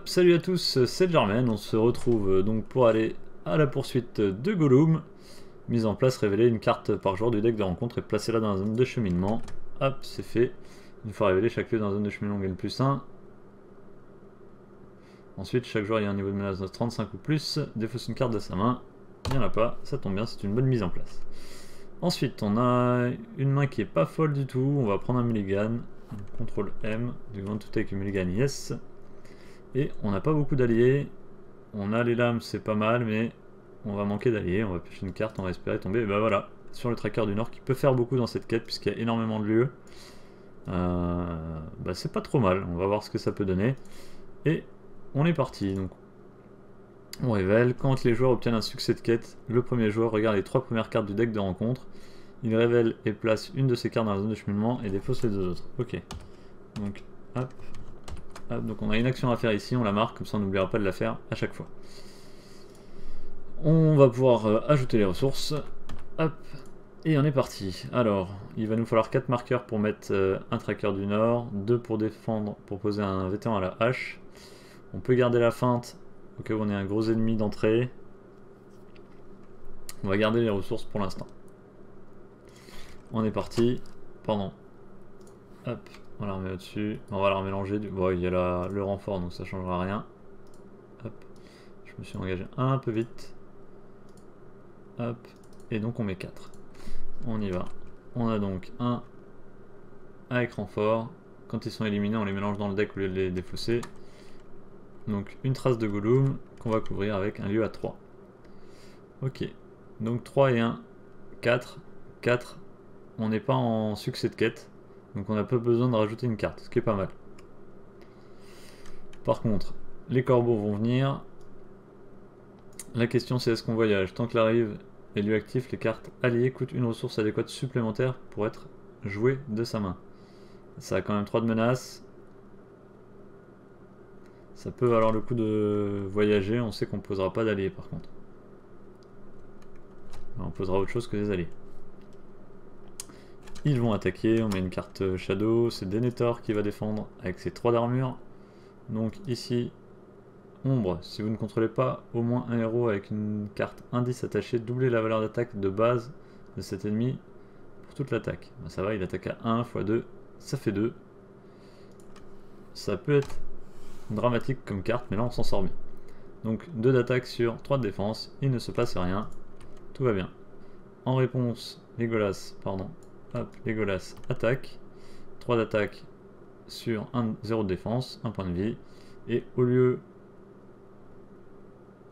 Hop, salut à tous, c'est Germaine, on se retrouve donc pour aller à la poursuite de Gollum. Mise en place, révéler une carte par jour du deck de rencontre et placer-la dans la zone de cheminement. Hop, c'est fait. Une fois révélé, chaque lieu dans la zone de cheminement gagne +1. Ensuite, chaque joueur ayant un niveau de menace de 35 ou plus défausse une carte de sa main. Il n'y en a pas, ça tombe bien, c'est une bonne mise en place. Ensuite, on a une main qui est pas folle du tout, on va prendre un mulligan. CTRL M, du want to take a mulligan, yes. Et on n'a pas beaucoup d'alliés. On a les lames, c'est pas mal, mais on va manquer d'alliés. On va piocher une carte, on va espérer tomber. Et bah voilà, sur le tracker du Nord qui peut faire beaucoup dans cette quête puisqu'il y a énormément de lieux. Bah c'est pas trop mal, on va voir ce que ça peut donner. Et on est parti. Donc on révèle. Quand les joueurs obtiennent un succès de quête, le premier joueur regarde les 3 premières cartes du deck de rencontre. Il révèle et place une de ces cartes dans la zone de cheminement et défausse les 2 autres. Ok. Donc hop. Hop, donc on a une action à faire ici, on la marque, comme ça on n'oubliera pas de la faire à chaque fois. On va pouvoir ajouter les ressources. Hop, et on est parti. Alors, il va nous falloir 4 marqueurs pour mettre un tracker du Nord, 2 pour défendre, pour poser un vétéran à la hache. On peut garder la feinte au cas où on est un gros ennemi d'entrée. On va garder les ressources pour l'instant. On est parti. Pardon. Hop. On la remet au-dessus, on va la remélanger. Bon, il y a le renfort donc ça changera rien. Hop, je me suis engagé un peu vite. Hop, et donc on met 4. On y va. On a donc un avec renfort. Quand ils sont éliminés, on les mélange dans le deck au lieu de les défausser. Donc une trace de Gollum qu'on va couvrir avec un lieu à 3. Ok, donc 3 et 1, 4. 4, on n'est pas en succès de quête. Donc on n'a pas besoin de rajouter une carte, ce qui est pas mal. Par contre, les corbeaux vont venir. La question c'est est-ce qu'on voyage? Tant que l'arrive est lieu actif, les cartes alliées coûtent une ressource adéquate supplémentaire pour être jouée de sa main. Ça a quand même 3 de menaces. Ça peut valoir le coup de voyager, on sait qu'on ne posera pas d'alliés par contre. On posera autre chose que des alliés. Ils vont attaquer, on met une carte Shadow, c'est Denethor qui va défendre avec ses 3 d'armure. Donc ici, Ombre, si vous ne contrôlez pas au moins un héros avec une carte indice attachée, doublez la valeur d'attaque de base de cet ennemi pour toute l'attaque. Ben ça va, il attaque à 1 x 2, ça fait 2. Ça peut être dramatique comme carte, mais là on s'en sort bien. Donc 2 d'attaque sur 3 de défense, il ne se passe rien, tout va bien. En réponse, Legolas, pardon. Hop, Legolas attaque, 3 d'attaque sur 0 de défense, 1 point de vie, et au lieu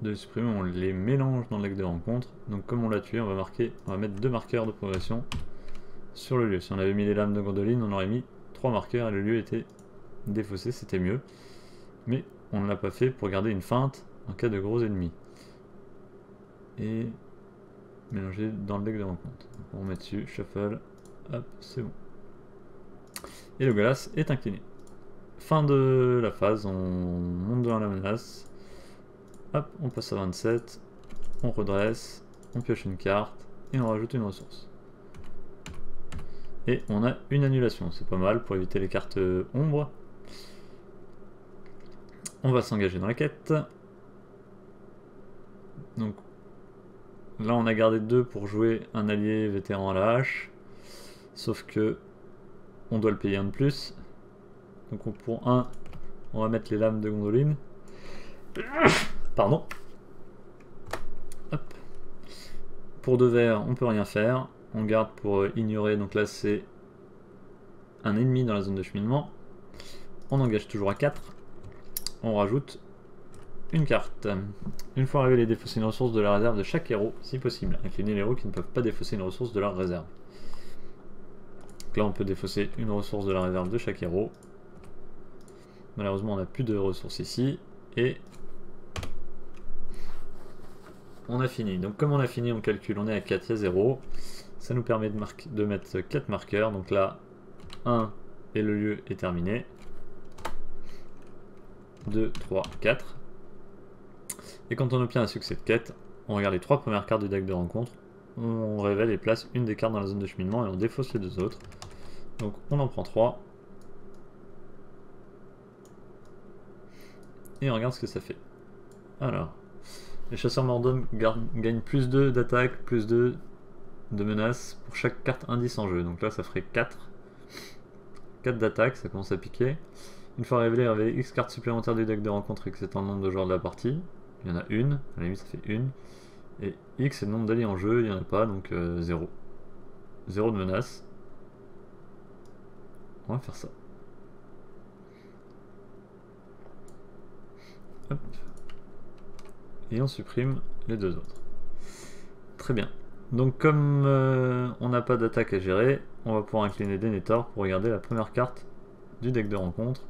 de supprimer, on les mélange dans le deck de rencontre, donc comme on l'a tué, on va mettre 2 marqueurs de progression sur le lieu. Si on avait mis les lames de Gondoline, on aurait mis 3 marqueurs et le lieu était défaussé, c'était mieux, mais on ne l'a pas fait pour garder une feinte en cas de gros ennemis. Et mélanger dans le deck de rencontre. Donc on met dessus, shuffle. Hop, c'est bon. Et le Legolas est incliné. Fin de la phase, on monte devant la menace. Hop, on passe à 27. On redresse. On pioche une carte. Et on rajoute une ressource. Et on a une annulation, c'est pas mal pour éviter les cartes ombre. On va s'engager dans la quête. Donc là on a gardé 2 pour jouer un allié vétéran à la hache. Sauf que on doit le payer un de plus. Donc pour 1, on va mettre les lames de Gondoline. Pardon. Hop. Pour 2 verts, on peut rien faire. On garde pour ignorer. Donc là c'est un ennemi dans la zone de cheminement. On engage toujours à 4. On rajoute une carte. Une fois révélé, défausser une ressource de la réserve de chaque héros, si possible. Incliner les héros qui ne peuvent pas défausser une ressource de leur réserve. Donc là on peut défausser une ressource de la réserve de chaque héros. Malheureusement on n'a plus de ressources ici. Et on a fini. Donc comme on a fini, on calcule, on est à 4, il y a 0. Ça nous permet de mettre 4 marqueurs. Donc là, 1 et le lieu est terminé. 2, 3, 4. Et quand on obtient un succès de quête, on regarde les 3 premières cartes du deck de rencontre. On révèle et place une des cartes dans la zone de cheminement et on défausse les 2 autres. Donc on en prend 3. Et on regarde ce que ça fait. Alors, les chasseurs Mordom gagnent plus 2 d'attaque, plus 2 de menace pour chaque carte indice en jeu. Donc là, ça ferait 4. 4 d'attaque, ça commence à piquer. Une fois révélé, révélez X cartes supplémentaires du deck de rencontre exceptant le nombre de joueurs de la partie. Il y en a une, à la limite ça fait une. Et X c'est le nombre d'alliés en jeu, il n'y en a pas, donc 0. 0 de menace. On va faire ça. Hop. Et on supprime les deux autres. Très bien. Donc comme on n'a pas d'attaque à gérer, on va pouvoir incliner Denethor pour regarder la première carte du deck de rencontre.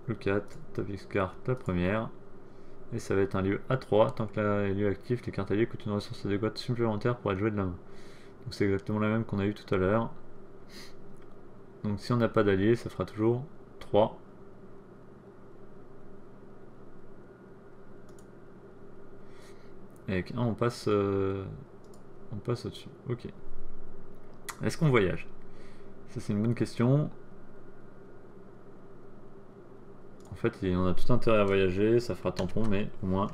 Le 4, top X carte, la première. Et ça va être un lieu A3. Tant que là est lieu actif, les cartes alliées coûtent une ressource adéquate supplémentaire pour être jouées de la main. Donc c'est exactement la même qu'on a eu tout à l'heure. Donc si on n'a pas d'alliés, ça fera toujours 3. Et avec 1, on passe au-dessus. Ok. Est-ce qu'on voyage? Ça c'est une bonne question. En fait, on a tout intérêt à voyager, ça fera tampon, mais au moins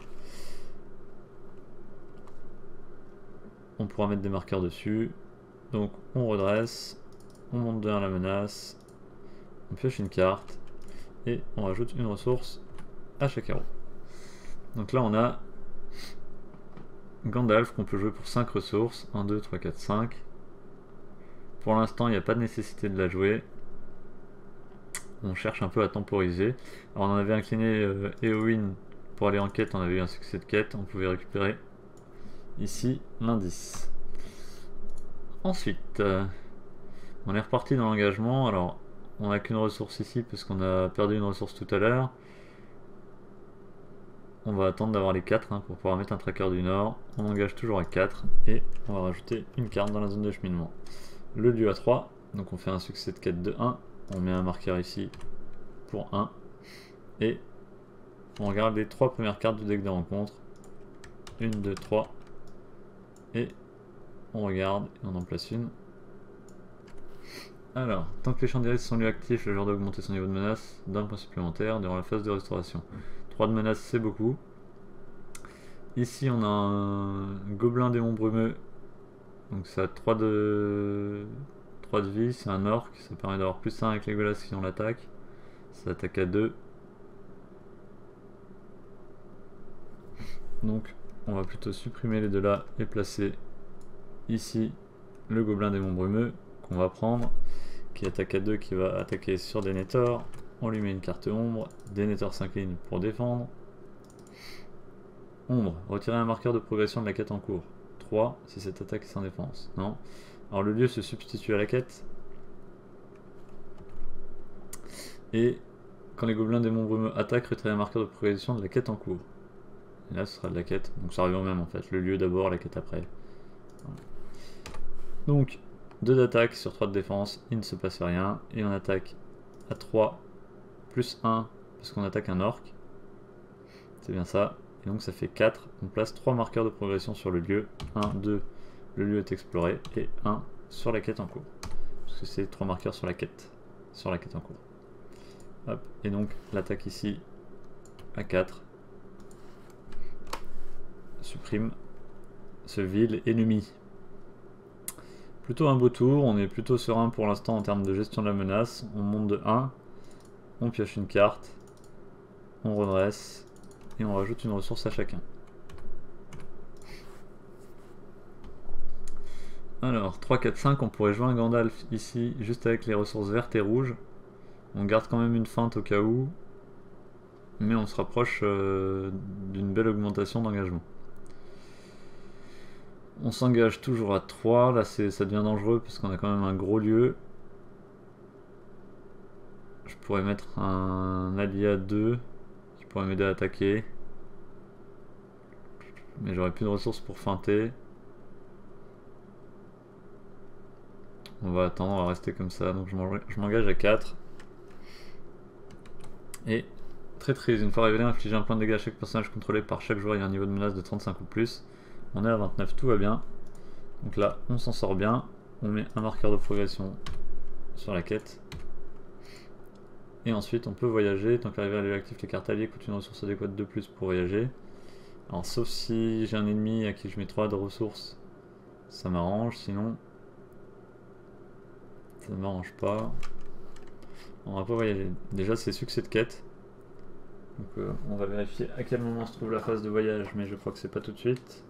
on pourra mettre des marqueurs dessus. Donc on redresse, on monte de 1 la menace, on pioche une carte et on rajoute une ressource à chaque héros. Donc là on a Gandalf qu'on peut jouer pour 5 ressources, 1, 2, 3, 4, 5. Pour l'instant il n'y a pas de nécessité de la jouer. On cherche un peu à temporiser. Alors on avait incliné Éowyn pour aller en quête, on avait eu un succès de quête, on pouvait récupérer ici l'indice. Ensuite, on est reparti dans l'engagement. Alors on n'a qu'une ressource ici parce qu'on a perdu une ressource tout à l'heure. On va attendre d'avoir les 4 pour pouvoir mettre un tracker du nord. On engage toujours à 4 et on va rajouter une carte dans la zone de cheminement. Le lieu à 3, donc on fait un succès de quête de 1. On met un marqueur ici pour 1. Et on regarde les 3 premières cartes du deck de rencontre. 1, 2, 3. Et on regarde et on en place une. Alors, tant que les champs d'iris sont lieux actifs, le joueur doit augmenter son niveau de menace d'un point supplémentaire durant la phase de restauration. 3 de menace, c'est beaucoup. Ici, on a un gobelin démon brumeux. Donc ça a 3 de vie, c'est un orc. Ça permet d'avoir plus 1 avec les Legolas si on l'attaque. Ça attaque à 2. Donc, on va plutôt supprimer les deux là et placer ici le gobelin démon brumeux qu'on va prendre, qui attaque à 2, qui va attaquer sur Denethor. On lui met une carte ombre, Denethor s'incline pour défendre. Ombre, retirer un marqueur de progression de la quête en cours. 3 si cette attaque est sans défense. Non. Alors le lieu se substitue à la quête. Et quand les gobelins démons brumeux attaquent, retirer un marqueur de progression de la quête en cours. Et là ce sera de la quête, donc ça revient au même en fait. Le lieu d'abord, la quête après. Voilà. Donc 2 d'attaque sur 3 de défense, il ne se passe rien. Et on attaque à 3 plus 1 parce qu'on attaque un orc. C'est bien ça. Et donc ça fait 4. On place 3 marqueurs de progression sur le lieu. 1, 2, le lieu est exploré. Et 1 sur la quête en cours. Parce que c'est 3 marqueurs sur la quête. Sur la quête en cours. Hop. Et donc l'attaque ici à 4. Supprime ce vil ennemi. Plutôt un beau tour, on est plutôt serein pour l'instant en termes de gestion de la menace. On monte de 1, on pioche une carte, on redresse et on rajoute une ressource à chacun. Alors 3, 4, 5, on pourrait jouer un Gandalf ici juste avec les ressources vertes et rouges. On garde quand même une feinte au cas où, mais on se rapproche d'une belle augmentation d'engagement. On s'engage toujours à 3, là ça devient dangereux parce qu'on a quand même un gros lieu. Je pourrais mettre un allié à 2 qui pourrait m'aider à attaquer. Mais j'aurais plus de ressources pour feinter. On va attendre, on va rester comme ça. Donc je m'engage à 4. Et très triste, une fois révélé, infliger un point de dégâts à chaque personnage contrôlé par chaque joueur ayant un niveau de menace de 35 ou plus. On est à 29, tout va bien. Donc là, on s'en sort bien. On met un marqueur de progression sur la quête. Et ensuite on peut voyager, tant qu'arrivé à l'actif, les cartes alliées coûtent une ressource adéquate de plus pour voyager. Alors sauf si j'ai un ennemi à qui je mets 3 de ressources, ça m'arrange, sinon ça ne m'arrange pas. On va pas voyager. Déjà c'est succès de quête. Donc on va vérifier à quel moment se trouve la phase de voyage, mais je crois que c'est pas tout de suite.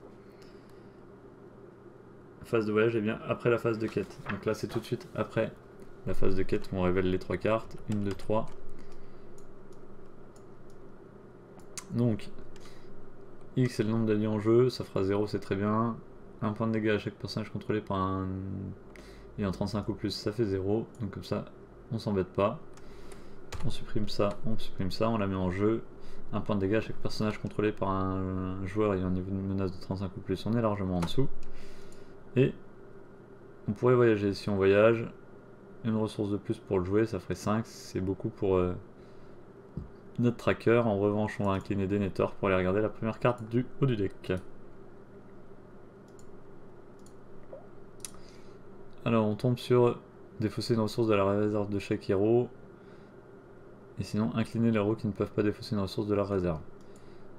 La phase de voyage est bien après la phase de quête. Donc là c'est tout de suite après la phase de quête où on révèle les 3 cartes. 1, 2, 3. Donc X est le nombre d'alliés en jeu, ça fera 0, c'est très bien. Un point de dégâts à chaque personnage contrôlé par un ayant 35 ou plus, ça fait 0. Donc comme ça, on s'embête pas. On supprime ça, on la met en jeu. Un point de dégâts à chaque personnage contrôlé par un joueur ayant un niveau de menace de 35 ou plus, on est largement en dessous. Et on pourrait voyager. Si on voyage, une ressource de plus pour le jouer, ça ferait 5, c'est beaucoup pour notre tracker. En revanche, on va incliner Denethor pour aller regarder la première carte du haut du deck. Alors on tombe sur défausser une ressource de la réserve de chaque héros. Et sinon incliner les héros qui ne peuvent pas défausser une ressource de leur réserve.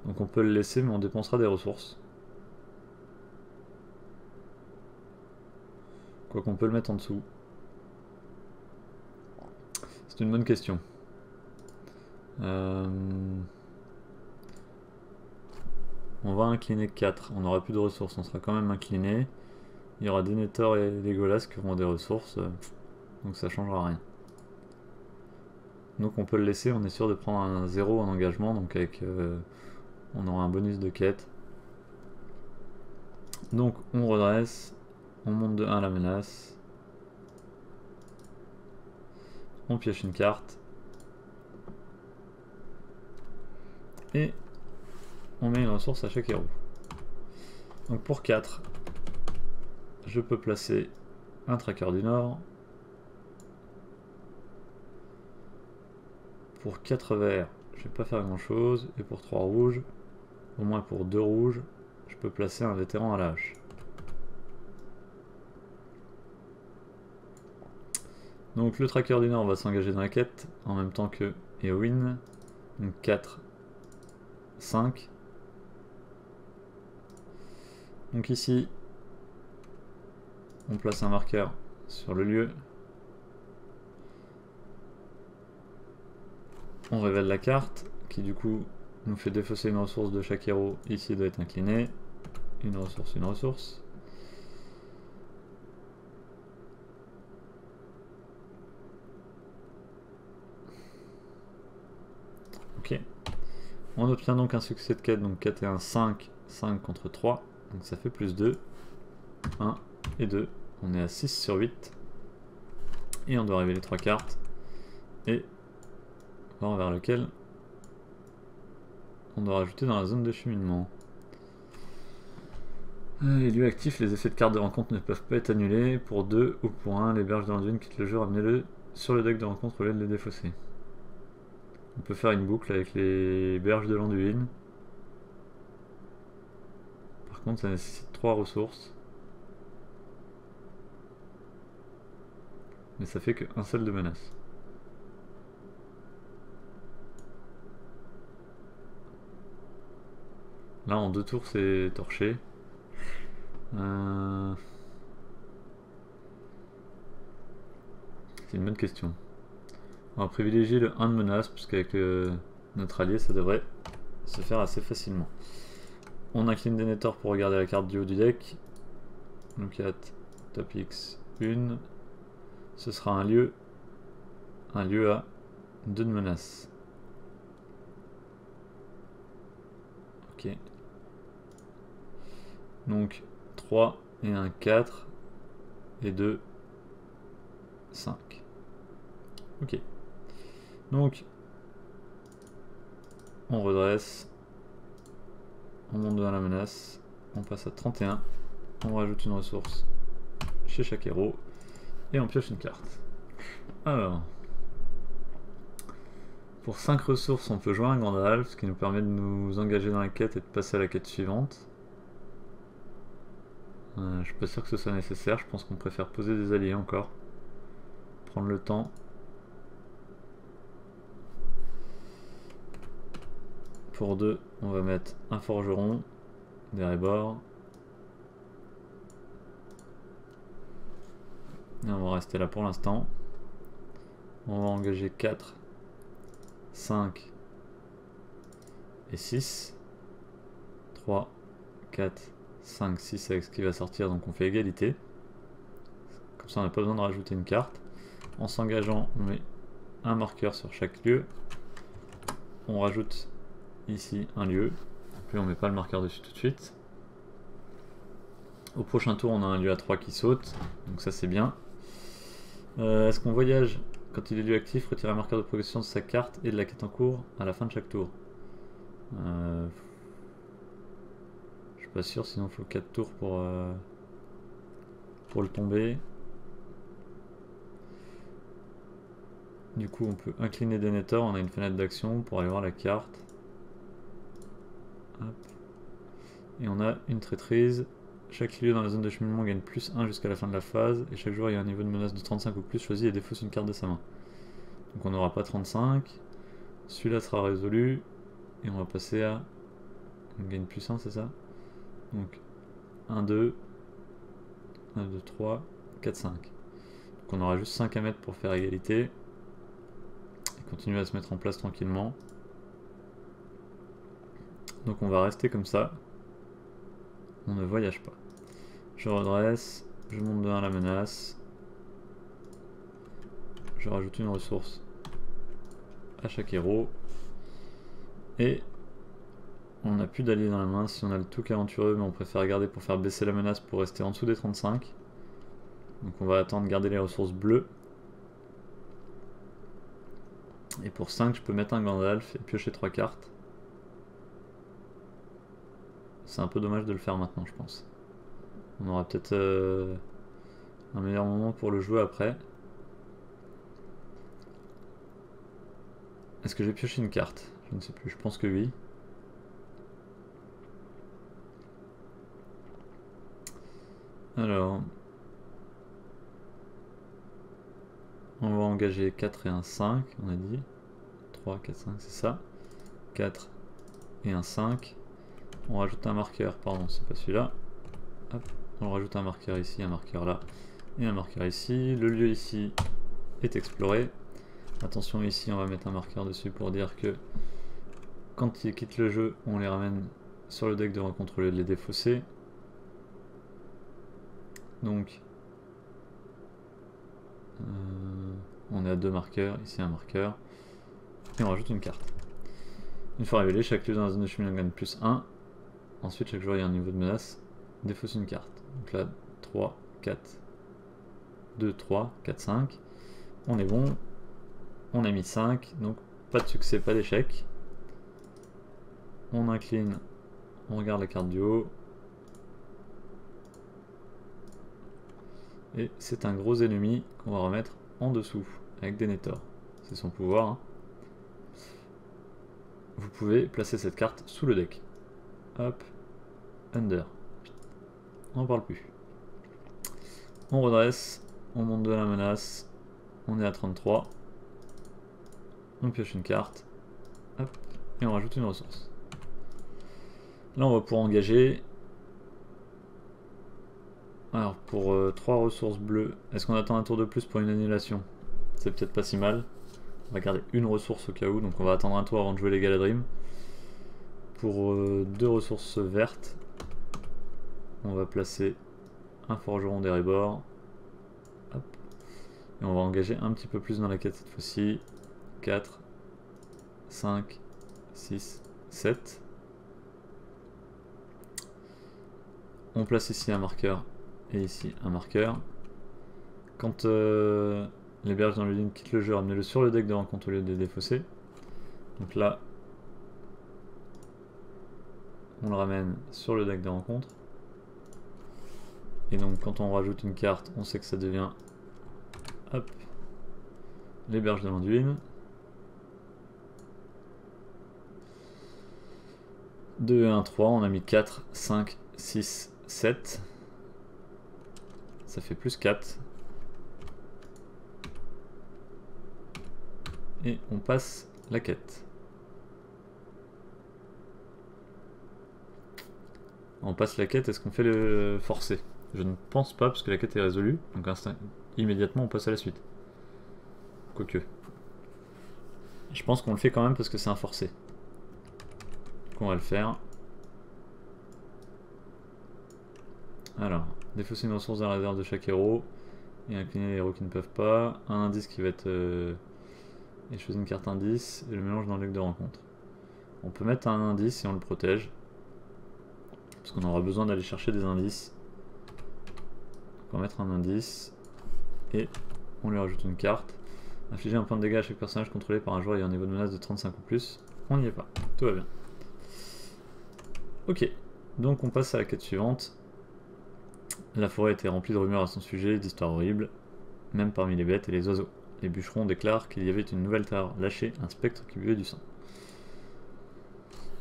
Donc on peut le laisser, mais on dépensera des ressources. Quoi qu'on peut le mettre en dessous. C'est une bonne question. On va incliner 4. On n'aura plus de ressources, on sera quand même incliné. Il y aura Denethor et Legolas qui auront des ressources. Donc ça changera rien. Donc on peut le laisser, on est sûr de prendre un 0 en engagement, donc avec on aura un bonus de quête. Donc on redresse, on monte de 1 la menace, on pioche une carte, et on met une ressource à chaque héros. Donc pour 4, je peux placer un tracker du Nord. Pour 4 verts, je vais pas faire grand chose, et pour 3 rouges, au moins pour 2 rouges, je peux placer un vétéran à la hache. Donc le tracker du Nord va s'engager dans la quête, en même temps que Éowyn. Donc 4, 5. Donc ici, on place un marqueur sur le lieu. On révèle la carte, qui du coup nous fait défausser une ressource de chaque héros. Ici doit être incliné. Une ressource, une ressource. Ok. On obtient donc un succès de quête, donc 4 et 1, 5. 5 contre 3, donc ça fait plus 2. 1 et 2. On est à 6 sur 8. Et on doit révéler 3 cartes. Et voir vers lequel on doit rajouter dans la zone de cheminement. Les lieux actifs, les effets de cartes de rencontre ne peuvent pas être annulés. Pour 2 ou pour 1, les berges de l'Anduin quittent le jeu, ramenez-le sur le deck de rencontre au lieu de les défausser. On peut faire une boucle avec les berges de l'Anduin. Par contre, ça nécessite 3 ressources. Mais ça fait qu'un seul de menace. Là, en 2 tours, c'est torché. C'est une bonne question. On va privilégier le 1 de menace, puisqu'avec notre allié, ça devrait se faire assez facilement. On incline Denethor pour regarder la carte du haut du deck. Donc 4, top X, 1. Ce sera un lieu à 2 de menace. Ok. Donc 3 et 1, 4. Et 2, 5. Ok. Donc, on redresse. On monte de 1 la menace. On passe à 31. On rajoute une ressource chez chaque héros. Et on pioche une carte. Alors. Pour 5 ressources, on peut jouer un Gandalf, ce qui nous permet de nous engager dans la quête et de passer à la quête suivante. Je suis pas sûr que ce soit nécessaire, je pense qu'on préfère poser des alliés encore. Prendre le temps. Pour 2, on va mettre un forgeron, des rébords. Et on va rester là pour l'instant. On va engager 4, 5 et 6. 3, 4, 5, 6 avec ce qui va sortir, donc on fait égalité. Comme ça on n'a pas besoin de rajouter une carte. En s'engageant, on met un marqueur sur chaque lieu. On rajoute ici un lieu. Puis on met pas le marqueur dessus tout de suite. Au prochain tour, on a un lieu à 3 qui saute, donc ça c'est bien. Est-ce qu'on voyage quand il est lieu actif, retirer un marqueur de progression de sa carte et de la quête en cours à la fin de chaque tour? Je suis pas sûr, sinon il faut 4 tours pour le tomber. Du coup, on peut incliner Denethor, on a une fenêtre d'action pour aller voir la carte. Hop. Et on a une traîtrise. Chaque lieu dans la zone de cheminement gagne plus 1 jusqu'à la fin de la phase. Et chaque joueur ayant un niveau de menace de 35 ou plus choisit et défausse une carte de sa main. Donc on n'aura pas 35. Celui-là sera résolu. Et on va passer à... On gagne plus 1, c'est ça? Donc 1, 2, 1, 2, 3, 4, 5. Donc on aura juste 5 à mettre pour faire égalité. Et continuer à se mettre en place tranquillement. Donc on va rester comme ça. On ne voyage pas. Je redresse, je monte de 1 la menace. Je rajoute une ressource à chaque héros. Et on n'a plus d'alliés dans la main si on a le tout aventureux, mais on préfère garder pour faire baisser la menace pour rester en dessous des 35. Donc on va attendre de garder les ressources bleues. Et pour 5, je peux mettre un Gandalf et piocher 3 cartes. C'est un peu dommage de le faire maintenant, je pense. On aura peut-être un meilleur moment pour le jouer après. Est-ce que j'ai pioché une carte? Je ne sais plus, je pense que oui. Alors, on va engager 4 et un 5, on a dit. 3, 4, 5, c'est ça. 4 et un 5. On rajoute un marqueur, pardon, c'est pas celui-là. Hop, on rajoute un marqueur ici, un marqueur là, et un marqueur ici. Le lieu ici est exploré. Attention, ici, on va mettre un marqueur dessus pour dire que quand ils quittent le jeu, on les ramène sur le deck de rencontre au lieu de les défausser. Donc, on est à 2 marqueurs, ici un marqueur, et on rajoute une carte. Une fois révélé, chaque lieu dans la zone de cheminement gagne plus 1. Ensuite, chaque joueur ayant un niveau de menace défausse une carte. Donc là, 3, 4, 2, 3, 4, 5. On est bon. On a mis 5, donc pas de succès, pas d'échec. On incline, on regarde la carte du haut. Et c'est un gros ennemi qu'on va remettre en dessous, avec Denethor. C'est son pouvoir. Hein. Vous pouvez placer cette carte sous le deck. Hop, under. On n'en parle plus. On redresse, on monte de la menace. On est à 33. On pioche une carte. Hop, et on rajoute une ressource. Là, on va pouvoir engager. Alors, pour 3 ressources bleues, est-ce qu'on attend un tour de plus pour une annulation? C'est peut-être pas si mal. On va garder une ressource au cas où, donc on va attendre un tour avant de jouer les Galadrim. Pour 2 ressources vertes, on va placer un forgeron des rébords. Hop. Et on va engager un petit peu plus dans la quête cette fois-ci. 4, 5, 6, 7. On place ici un marqueur et ici un marqueur. Quand les berges dans le ligne quittent le jeu, ramenez-le sur le deck de rencontre au lieu de les défausser. Donc là, on le ramène sur le deck de rencontre. Et donc quand on rajoute une carte, on sait que ça devient hop, les berges de l'Anduin. 2 et 1, 3, on a mis 4, 5, 6, 7. Ça fait plus 4. Et on passe la quête. On passe la quête, est-ce qu'on fait le forcé? Je ne pense pas, parce que la quête est résolue, donc immédiatement on passe à la suite. Quoique. Je pense qu'on le fait quand même parce que c'est un forcé. Donc on va le faire. Alors, défausser une ressource dans la réserve de chaque héros et incliner les héros qui ne peuvent pas. Un indice qui va être... et choisir une carte indice et le mélange dans le deck de rencontre. On peut mettre un indice et on le protège. Parce qu'on aura besoin d'aller chercher des indices. Donc on va mettre un indice et on lui rajoute une carte. Infliger un point de dégâts à chaque personnage contrôlé par un joueur ayant un niveau de menace de 35 ou plus. On n'y est pas, tout va bien. Ok, donc on passe à la quête suivante. La forêt était remplie de rumeurs à son sujet, d'histoires horribles, même parmi les bêtes et les oiseaux. Les bûcherons déclarent qu'il y avait une nouvelle terreur lâchée, un spectre qui buvait du sang.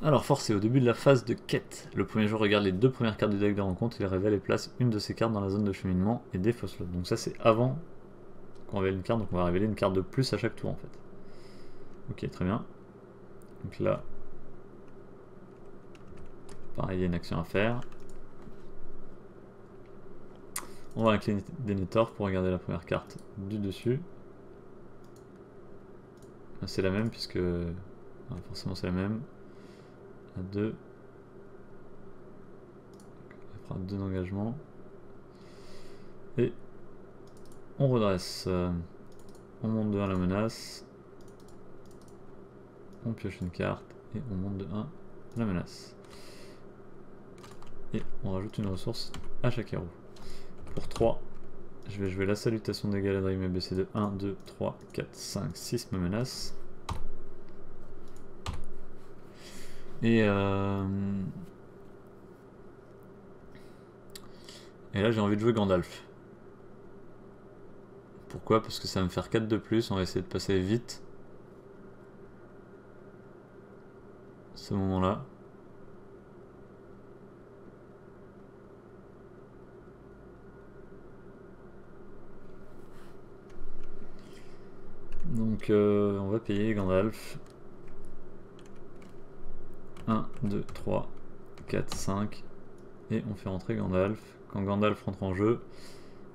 Alors forcé, au début de la phase de quête, le premier joueur regarde les 2 premières cartes du deck de rencontre, il révèle et place une de ces cartes dans la zone de cheminement et défausse l'autre. Donc ça c'est avant qu'on révèle une carte, donc on va révéler une carte de plus à chaque tour en fait. Ok, très bien. Donc là, pareil, il y a une action à faire. On va incliner Denethor pour regarder la première carte du dessus. C'est la même puisque... forcément c'est la même. À 2. On fera 2 d'engagement. Et on redresse. On monte de 1 la menace. On pioche une carte et on monte de 1 la menace. Et on rajoute une ressource à chaque héros. Pour 3, je vais jouer la salutation de Galadrim et baisser de 1, 2, 3, 4, 5, 6 me menace. Et là j'ai envie de jouer Gandalf. Pourquoi? Parce que ça va me faire 4 de plus, on va essayer de passer vite. Ce moment-là. Donc on va payer Gandalf. 1, 2, 3, 4, 5. Et on fait rentrer Gandalf. Quand Gandalf rentre en jeu,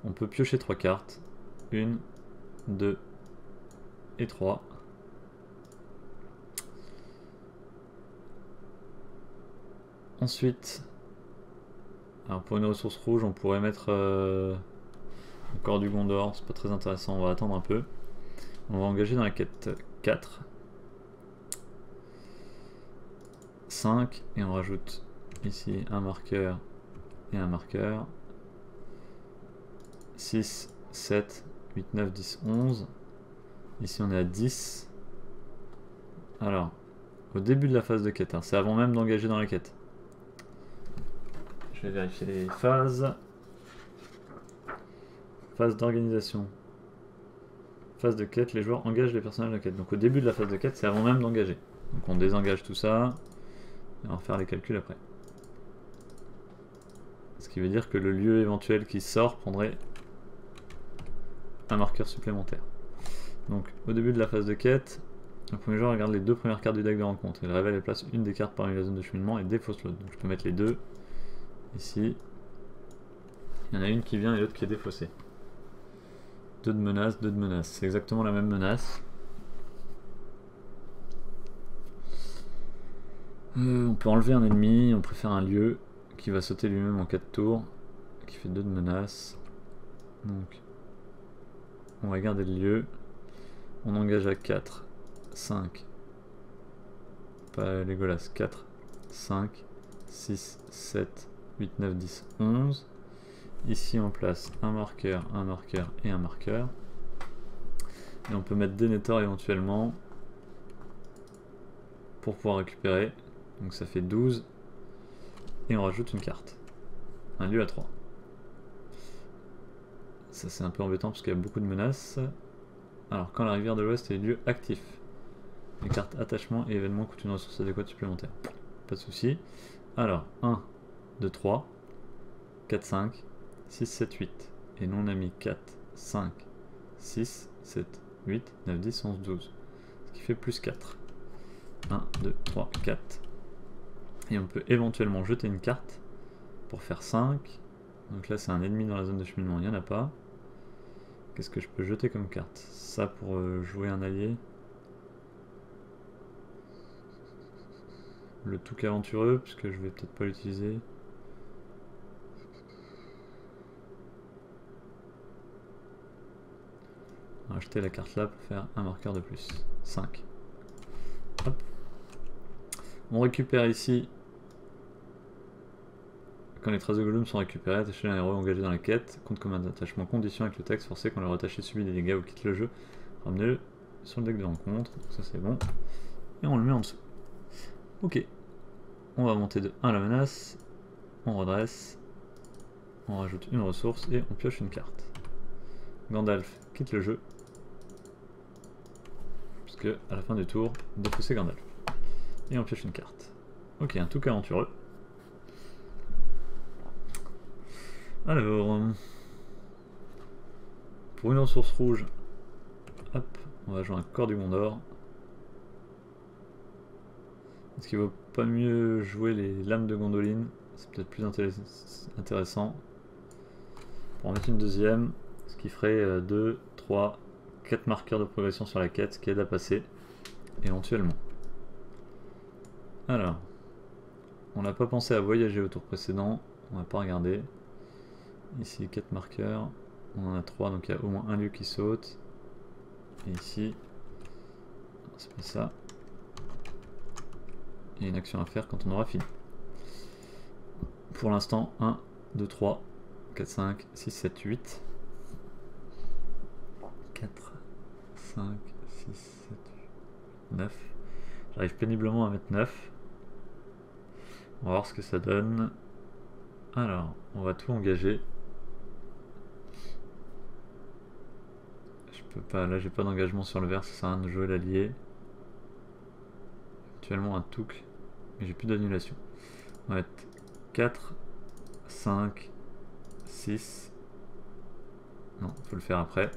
on peut piocher 3 cartes. 1, 2 et 3. Ensuite, alors pour une ressource rouge, on pourrait mettre encore du Gondor. C'est pas très intéressant, on va attendre un peu. On va engager dans la quête 4. 5 et on rajoute ici un marqueur et un marqueur. 6, 7, 8, 9, 10, 11. Ici on est à 10. Alors, au début de la phase de quête, hein, c'est avant même d'engager dans la quête. Je vais vérifier les phases. Phase d'organisation. Phase de quête, les joueurs engagent les personnages de quête. Donc au début de la phase de quête, c'est avant même d'engager. Donc on désengage tout ça. Et on va faire les calculs après. Ce qui veut dire que le lieu éventuel qui sort prendrait un marqueur supplémentaire. Donc au début de la phase de quête, le premier joueur regarde les 2 premières cartes du deck de rencontre. Il révèle et place une des cartes parmi la zone de cheminement et défausse l'autre. Donc je peux mettre les 2 ici. Il y en a une qui vient et l'autre qui est défaussée. 2 de menace, 2 de menace. C'est exactement la même menace. On peut enlever un ennemi, on préfère un lieu qui va sauter lui-même en 4 tours, qui fait 2 de menace. Donc, on va garder le lieu. On engage à 4, 5, pas Legolas, 4, 5, 6, 7, 8, 9, 10, 11. Ici on place un marqueur et un marqueur. Et on peut mettre Denethor éventuellement pour pouvoir récupérer. Donc ça fait 12. Et on rajoute une carte. Un lieu à 3. Ça c'est un peu embêtant parce qu'il y a beaucoup de menaces. Alors quand la rivière de l'Ouest est lieu actif, les cartes attachement et événements coûtent une ressource adéquate supplémentaire. Pas de souci. Alors 1, 2, 3, 4, 5, 6, 7, 8. Et nous on a mis 4, 5, 6, 7, 8, 9, 10, 11, 12. Ce qui fait plus 4. 1, 2, 3, 4. Et on peut éventuellement jeter une carte pour faire 5. Donc là c'est un ennemi dans la zone de cheminement, il n'y en a pas. Qu'est-ce que je peux jeter comme carte? Ça pour jouer un allié. Le Touc aventureux, puisque je vais peut-être pas l'utiliser. On va acheter la carte là pour faire un marqueur de plus. 5. Hop. On récupère ici. Quand les traces de Gollum sont récupérées, attachez un héros engagé dans la quête. Compte comme un attachement condition avec le texte forcé quand le rattaché subit des dégâts ou quitte le jeu. Ramenez-le sur le deck de rencontre. Donc ça c'est bon. Et on le met en dessous. Ok. On va monter de 1 la menace. On redresse. On rajoute une ressource et on pioche une carte. Gandalf quitte le jeu. Puisque à la fin du tour, défausser Gandalf. Et on pioche une carte. Ok, un Touc aventureux. Alors, pour une ressource rouge, hop, on va jouer un corps du Gondor. Est-ce qu'il vaut pas mieux jouer les lames de Gondolin? C'est peut-être plus intéressant. Pour en mettre une deuxième, ce qui ferait 2, 3, 4 marqueurs de progression sur la quête, ce qui aide à passer éventuellement. Alors, on n'a pas pensé à voyager au tour précédent, on va pas regarder. Ici 4 marqueurs, on en a 3 donc il y a au moins un lieu qui saute. Et ici, c'est pas ça. Il y a une action à faire quand on aura fini. Pour l'instant, 1, 2, 3, 4, 5, 6, 7, 8. 4, 5, 6, 7, 8, 9. J'arrive péniblement à mettre 9. On va voir ce que ça donne. Alors, on va tout engager. Je peux pas, là j'ai pas d'engagement sur le vert, ça sert à rien de jouer l'allié. Actuellement un Touc, mais j'ai plus d'annulation. On va mettre 4, 5, 6. Non, faut le faire après.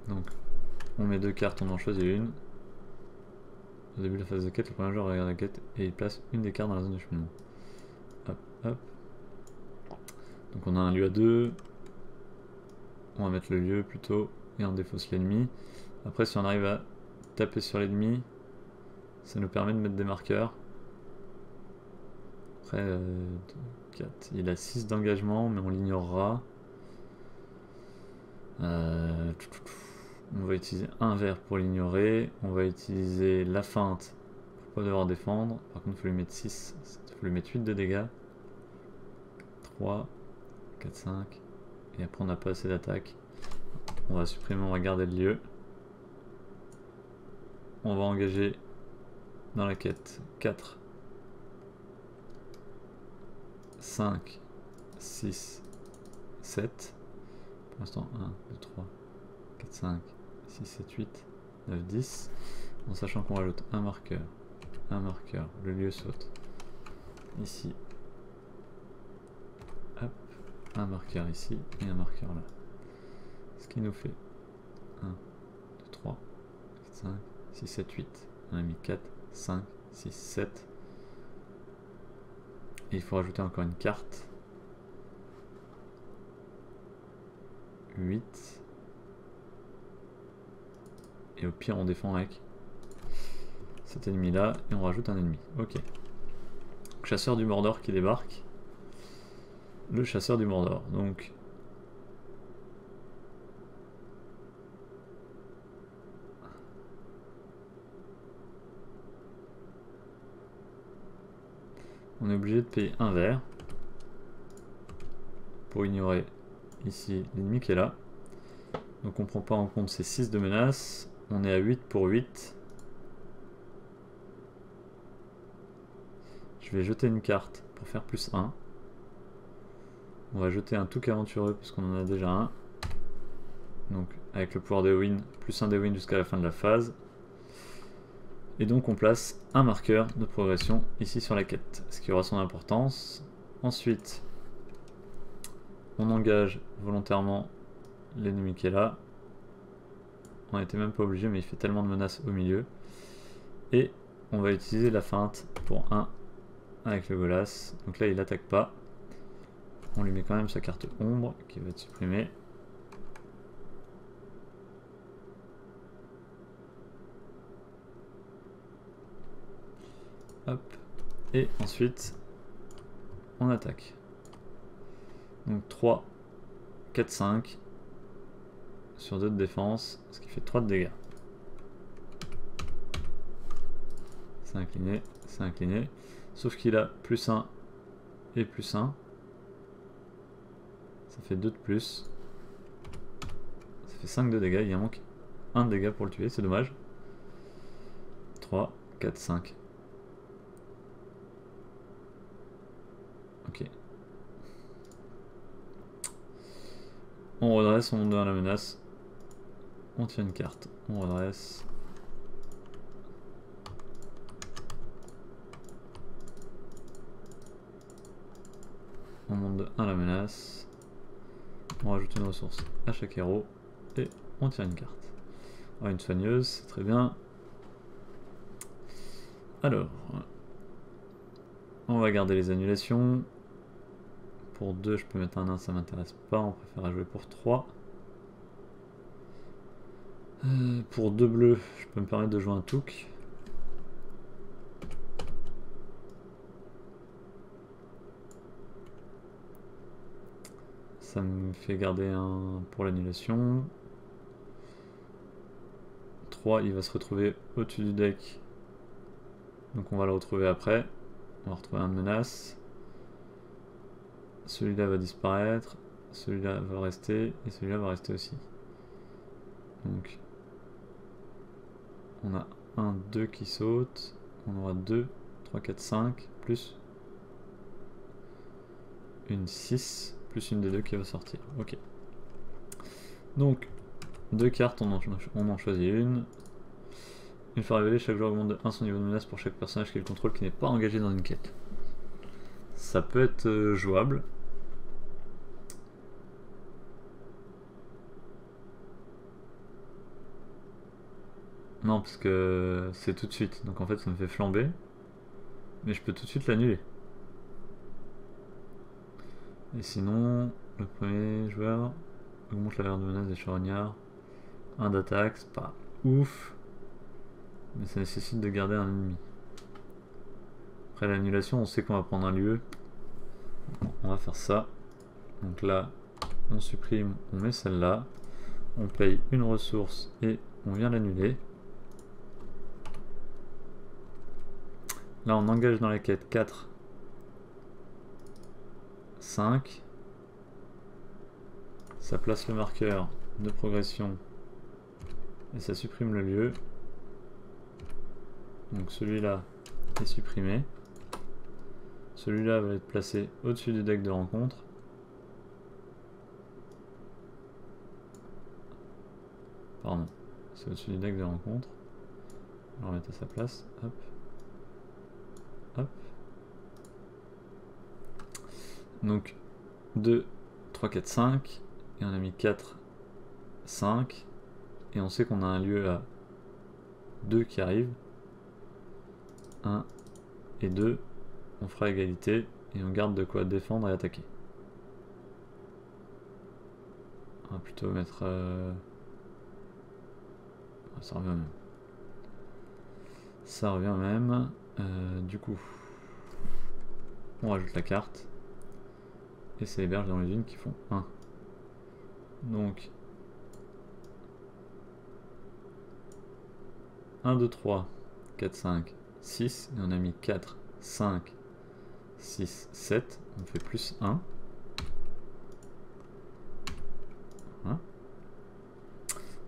Donc, on met 2 cartes, on en choisit une. Au début de la phase de quête, le premier joueur regarde la quête et il place une des cartes dans la zone de cheminement. Hop, hop. Donc on a un lieu à 2. On va mettre le lieu plutôt et on défausse l'ennemi. Après, si on arrive à taper sur l'ennemi, ça nous permet de mettre des marqueurs. Après, 4. Il a 6 d'engagement, mais on l'ignorera. On va utiliser un vert pour l'ignorer. On va utiliser la feinte pour pas devoir défendre. Par contre, il faut lui mettre 6. Il faut lui mettre 8 de dégâts. 3, 4, 5. Et après, on n'a pas assez d'attaque. On va supprimer, on va garder le lieu. On va engager dans la quête 4, 5, 6, 7. Pour l'instant, 1, 2, 3, 4, 5, 6, 7, 8, 9, 10. En sachant qu'on rajoute un marqueur, le lieu saute. Ici. Hop, un marqueur ici et un marqueur là. Ce qui nous fait 1, 2, 3, 4, 5, 6, 7, 8. On a mis 4, 5, 6, 7. Et il faut rajouter encore une carte. 8. Et au pire on défend avec cet ennemi là et on rajoute un ennemi. Ok. Chasseur du Mordor qui débarque. Le chasseur du Mordor. Donc on est obligé de payer un vert pour ignorer ici l'ennemi qui est là. Donc on prend pas en compte ces 6 de menace. On est à 8 pour 8. Je vais jeter une carte pour faire plus 1. On va jeter un Touc aventureux parce qu'on en a déjà un. Donc avec le pouvoir d'Éowyn, plus 1 d'Éowyn jusqu'à la fin de la phase. Et donc on place un marqueur de progression ici sur la quête, ce qui aura son importance. Ensuite, on engage volontairement l'ennemi qui est là. On n'était même pas obligé, mais il fait tellement de menaces au milieu. Et on va utiliser la feinte pour 1, avec le Golas. Donc là il attaque pas. On lui met quand même sa carte ombre qui va être supprimée. Hop. Et ensuite on attaque. Donc 3, 4, 5 sur 2 de défense, ce qui fait 3 de dégâts. C'est incliné, c'est incliné. Sauf qu'il a plus 1 et plus 1. Ça fait 2 de plus. Ça fait 5 de dégâts, il en manque 1 de dégâts pour le tuer, c'est dommage. 3, 4, 5. Ok. On redresse, on monte dans la menace. On tire une carte, on redresse. On monte de 1 la menace. On rajoute une ressource à chaque héros. Et on tire une carte. Alors une soigneuse, c'est très bien. Alors, on va garder les annulations. Pour 2, je peux mettre un nain, ça m'intéresse pas. On préfère jouer pour 3. Pour 2 bleus, je peux me permettre de jouer un Touk. Ça me fait garder un pour l'annulation. 3, il va se retrouver au-dessus du deck. Donc on va le retrouver après. On va retrouver un de menace. Celui-là va disparaître. Celui-là va rester. Et celui-là va rester aussi. Donc on a 1, 2 qui saute. On aura 2, 3, 4, 5. Plus une 6. Plus une des deux qui va sortir. Ok. Donc 2 cartes, on en choisit une. Une fois révélé, chaque joueur augmente de 1 son niveau de menace pour chaque personnage qu'il contrôle qui n'est pas engagé dans une quête. Ça peut être jouable. Non, parce que c'est tout de suite. Donc en fait, ça me fait flamber. Mais je peux tout de suite l'annuler. Et sinon, le premier joueur augmente la valeur de menace des charognards. 1 d'attaque, c'est pas ouf. Mais ça nécessite de garder un ennemi. Après l'annulation, on sait qu'on va prendre un lieu. On va faire ça. Donc là, on supprime, on met celle-là. On paye une ressource et on vient l'annuler. Là, on engage dans la quête 4, 5. Ça place le marqueur de progression et ça supprime le lieu. Donc celui-là est supprimé. Celui-là va être placé au-dessus du deck de rencontre. Pardon, c'est au-dessus du deck de rencontre. On va le remettre à sa place. Hop. Hop. Donc 2, 3, 4, 5. Et on a mis 4, 5. Et on sait qu'on a un lieu à 2 qui arrive. 1 et 2. On fera égalité. Et on garde de quoi défendre et attaquer. On va plutôt mettre... ça revient au même. Ça revient au même. Du coup, on rajoute la carte. Et ça héberge dans les unes qui font 1. Donc 1, 2, 3, 4, 5, 6. Et on a mis 4, 5, 6, 7. On fait plus 1. Voilà.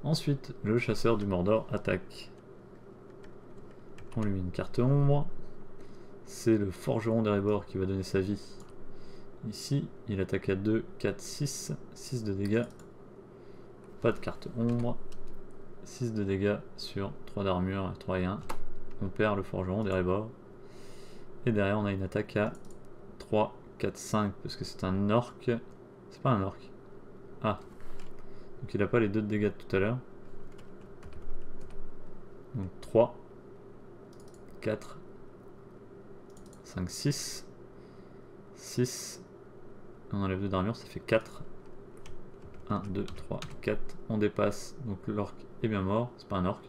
Ensuite, le chasseur du Mordor attaque. On lui met une carte ombre. C'est le forgeron d'Erebor qui va donner sa vie. Ici, il attaque à 2, 4, 6. 6 de dégâts. Pas de carte ombre. 6 de dégâts sur 3 d'armure, 3 et 1. On perd le forgeron d'Erebor. Et derrière, on a une attaque à 3, 4, 5. Parce que c'est un orc. C'est pas un orc. Ah. Donc il n'a pas les 2 de dégâts de tout à l'heure. Donc 3, 4, 5, 6. 6. On enlève 2 d'armure, ça fait 4. 1, 2, 3, 4. On dépasse, donc l'orc est bien mort. C'est pas un orc.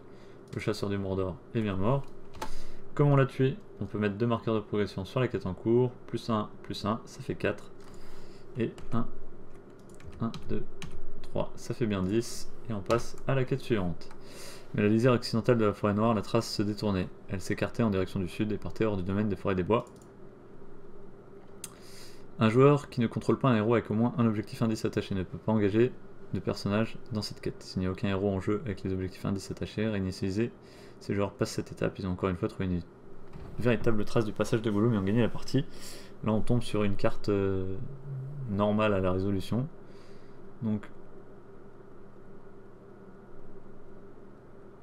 Le chasseur du Mordor est bien mort. Comme on l'a tué, on peut mettre 2 marqueurs de progression sur la quête en cours. Plus 1, ça fait 4. Et 1, 2, 3, ça fait bien 10. Et on passe à la quête suivante. Mais la lisière occidentale de la forêt noire, la trace se détournait. Elle s'écartait en direction du sud et partait hors du domaine des forêts des bois. Un joueur qui ne contrôle pas un héros avec au moins un objectif indice attaché ne peut pas engager de personnage dans cette quête. S'il n'y a aucun héros en jeu avec les objectifs indices attachés, réinitialisés, ces joueurs passent cette étape. Ils ont encore une fois trouvé une véritable trace du passage de Gollum et ont gagné la partie. Là on tombe sur une carte normale à la résolution. Donc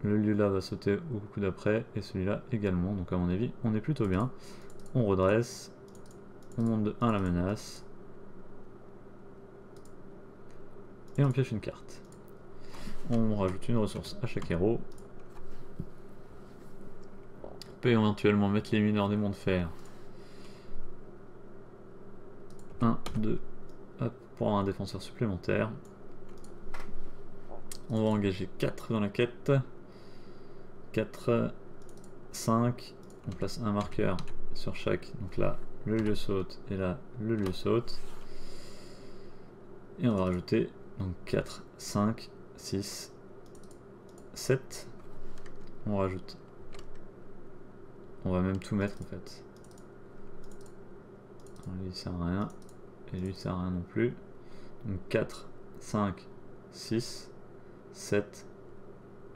le lieu là va sauter au coup d'après et celui-là également. Donc à mon avis on est plutôt bien. On redresse. On monte de 1 la menace. Et on pioche une carte. On rajoute une ressource à chaque héros. On peut éventuellement mettre les mineurs des monts de fer. 1, 2, hop, pour avoir un défenseur supplémentaire. On va engager 4 dans la quête. 4, 5. On place un marqueur sur chaque. Donc là, le lieu saute et là, le lieu saute. Et on va rajouter donc 4, 5, 6, 7. On rajoute. On va même tout mettre en fait. Lui il sert à rien. Et lui il sert à rien non plus. Donc 4, 5, 6, 7,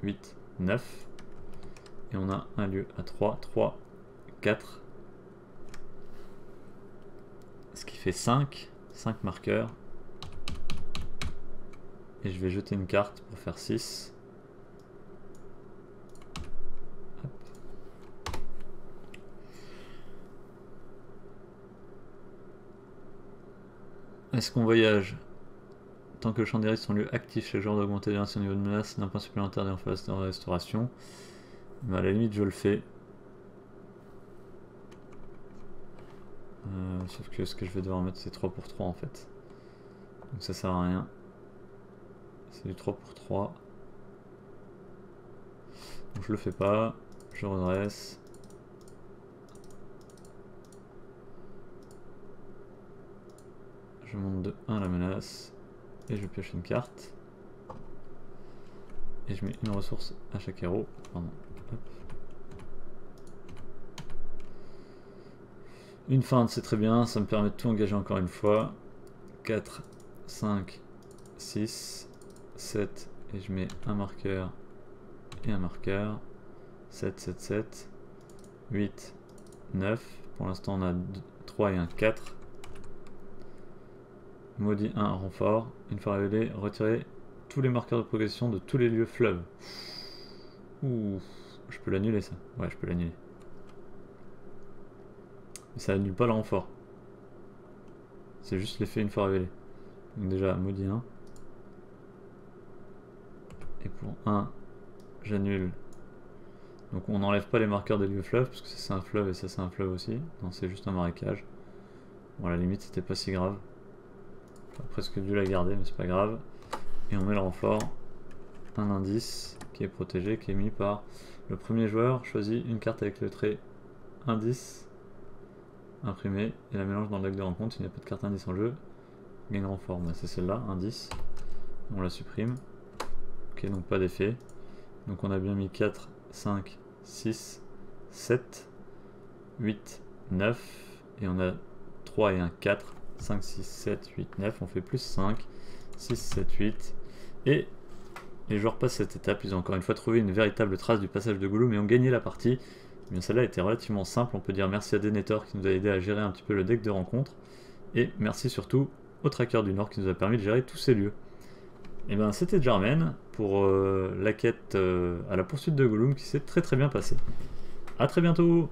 8, 9. Et on a un lieu à 3, 3, 4. Ce qui fait 5 marqueurs. Et je vais jeter une carte pour faire 6. Hop. Est-ce qu'on voyage? Tant que le champ des risques sont lieu actif, chaque joueur doit augmenter d'un niveau de menace d'un point supplémentaire en phase de restauration. Mais à la limite je le fais. Sauf que ce que je vais devoir mettre c'est 3 pour 3 en fait. Donc ça sert à rien. C'est du 3 pour 3. Donc je le fais pas. Je redresse. Je monte de 1 la menace. Et je pioche une carte. Et je mets une ressource à chaque héros. Pardon. Hop. Une feinte c'est très bien, ça me permet de tout engager encore une fois. 4, 5, 6, 7 et je mets un marqueur et un marqueur. 7, 7, 7, 8, 9. Pour l'instant on a 3 et un 4. Maudit 1 renfort. Une fois révélé, retirez tous les marqueurs de progression de tous les lieux fleuves. Ouh, je peux l'annuler ça. Ouais, je peux l'annuler. Mais ça annule pas le renfort. C'est juste l'effet une fois révélé. Donc déjà, maudit 1. Et pour 1, j'annule. Donc on n'enlève pas les marqueurs des lieux fleuves, parce que ça c'est un fleuve et ça c'est un fleuve aussi. Non, c'est juste un marécage. Bon, à la limite, c'était pas si grave. J'aurais presque dû la garder, mais c'est pas grave. Et on met le renfort. Un indice qui est protégé, qui est mis par le premier joueur. Choisit une carte avec le trait indice. Imprimé et la mélange dans le deck de rencontre. S'il n'y a pas de carte indice en jeu, gagne renfort. C'est celle-là, indice. On la supprime. Ok, donc pas d'effet. Donc on a bien mis 4, 5, 6, 7, 8, 9. Et on a 3 et un 4. 5, 6, 7, 8, 9. On fait plus 5, 6, 7, 8. Et les joueurs passent cette étape. Ils ont encore une fois trouvé une véritable trace du passage de Gollum et ont gagné la partie. Bien, celle-là était relativement simple, on peut dire merci à Denethor qui nous a aidé à gérer un petit peu le deck de rencontre, et merci surtout au Tracker du Nord qui nous a permis de gérer tous ces lieux. Et bien c'était Jarmen pour la quête à la poursuite de Gollum qui s'est très bien passée. A très bientôt!